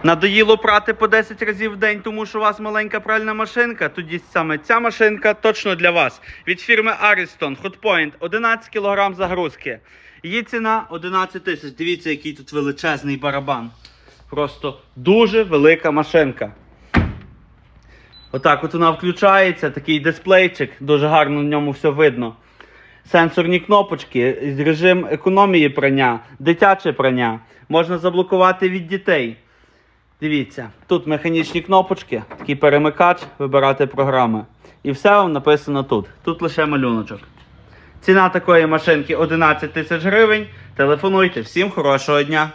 Надоїло прати по 10 разів в день, тому що у вас маленька пральна машинка? Тоді саме ця машинка точно для вас. Від фірми Ariston Hotpoint 11 кг загрузки. Її ціна 11 тисяч. Дивіться, який тут величезний барабан. Просто дуже велика машинка. Отак от вона включається, такий дисплейчик, дуже гарно в ньому все видно. Сенсорні кнопочки, режим економії прання, дитяче прання. Можна заблокувати від дітей. Дивіться, тут механічні кнопочки, такий перемикач, вибирати програми. І все вам написано тут. Тут лише малюночок. Ціна такої машинки 11 тисяч гривень. Телефонуйте. Всім хорошого дня!